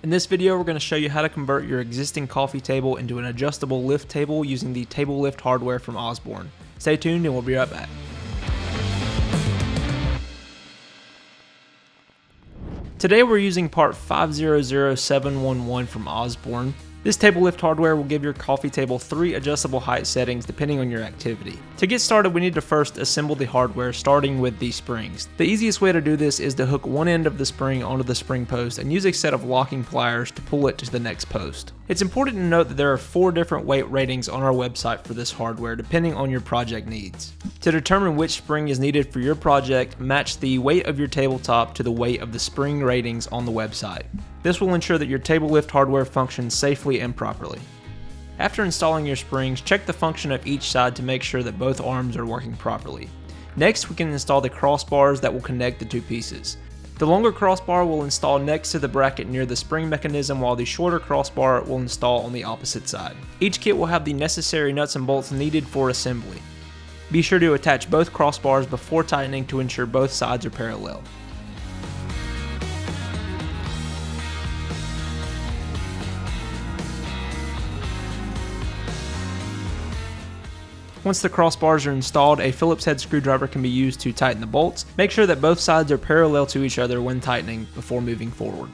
In this video, we're going to show you how to convert your existing coffee table into an adjustable lift table using the table lift hardware from Osborne. Stay tuned and we'll be right back. Today we're using part 500711 from Osborne. This table lift hardware will give your coffee table 3 adjustable height settings depending on your activity. To get started, we need to first assemble the hardware, starting with the springs. The easiest way to do this is to hook one end of the spring onto the spring post and use a set of locking pliers to pull it to the next post. It's important to note that there are 4 different weight ratings on our website for this hardware depending on your project needs. To determine which spring is needed for your project, match the weight of your tabletop to the weight of the spring ratings on the website. This will ensure that your table lift hardware functions safely and properly. After installing your springs, check the function of each side to make sure that both arms are working properly. Next, we can install the crossbars that will connect the 2 pieces. The longer crossbar will install next to the bracket near the spring mechanism, while the shorter crossbar will install on the opposite side. Each kit will have the necessary nuts and bolts needed for assembly. Be sure to attach both crossbars before tightening to ensure both sides are parallel. Once the crossbars are installed, a Phillips head screwdriver can be used to tighten the bolts. Make sure that both sides are parallel to each other when tightening before moving forward.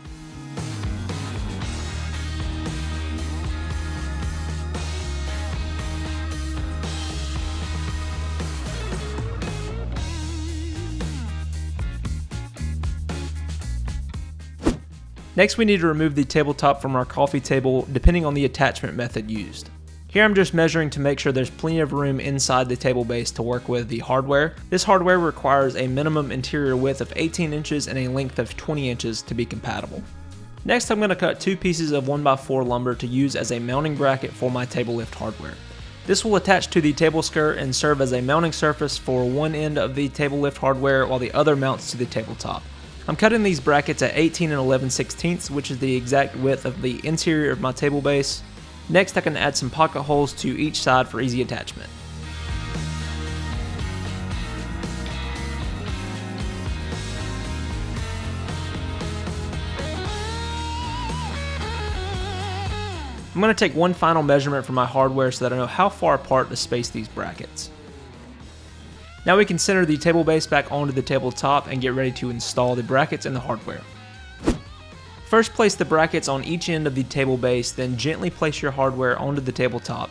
Next, we need to remove the tabletop from our coffee table depending on the attachment method used. Here I'm just measuring to make sure there's plenty of room inside the table base to work with the hardware. This hardware requires a minimum interior width of 18 inches and a length of 20 inches to be compatible. Next, I'm going to cut 2 pieces of 1x4 lumber to use as a mounting bracket for my table lift hardware. This will attach to the table skirt and serve as a mounting surface for one end of the table lift hardware while the other mounts to the tabletop. I'm cutting these brackets at 18 and 11/16, which is the exact width of the interior of my table base. Next, I can add some pocket holes to each side for easy attachment. I'm going to take one final measurement for my hardware so that I know how far apart to space these brackets. Now we can center the table base back onto the tabletop and get ready to install the brackets and the hardware. First, place the brackets on each end of the table base, then gently place your hardware onto the tabletop.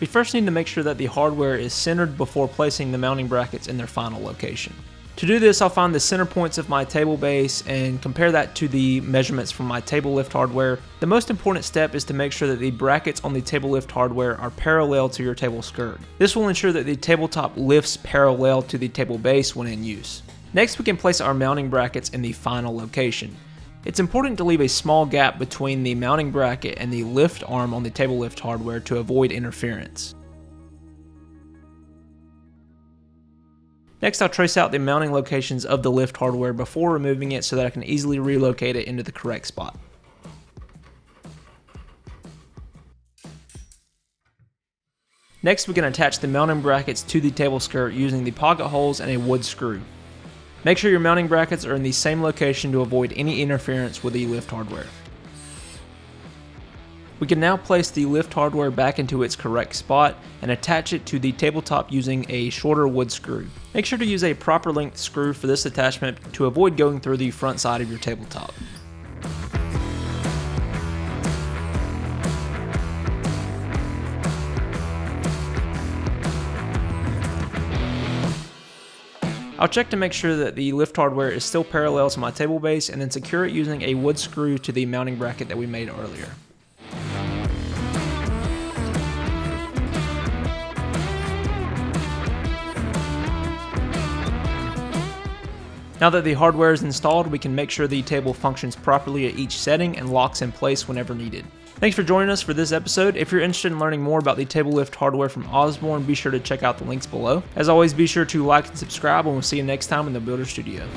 We first need to make sure that the hardware is centered before placing the mounting brackets in their final location. To do this, I'll find the center points of my table base and compare that to the measurements from my table lift hardware. The most important step is to make sure that the brackets on the table lift hardware are parallel to your table skirt. This will ensure that the tabletop lifts parallel to the table base when in use. Next, we can place our mounting brackets in the final location. It's important to leave a small gap between the mounting bracket and the lift arm on the table lift hardware to avoid interference. Next, I'll trace out the mounting locations of the lift hardware before removing it so that I can easily relocate it into the correct spot. Next, we can attach the mounting brackets to the table skirt using the pocket holes and a wood screw. Make sure your mounting brackets are in the same location to avoid any interference with the lift hardware. We can now place the lift hardware back into its correct spot and attach it to the tabletop using a shorter wood screw. Make sure to use a proper length screw for this attachment to avoid going through the front side of your tabletop. I'll check to make sure that the lift hardware is still parallel to my table base and then secure it using a wood screw to the mounting bracket that we made earlier. Now that the hardware is installed, we can make sure the table functions properly at each setting and locks in place whenever needed. Thanks for joining us for this episode. If you're interested in learning more about the table lift hardware from Osborne, be sure to check out the links below. As always, be sure to like and subscribe, and we'll see you next time in the Builder Studio.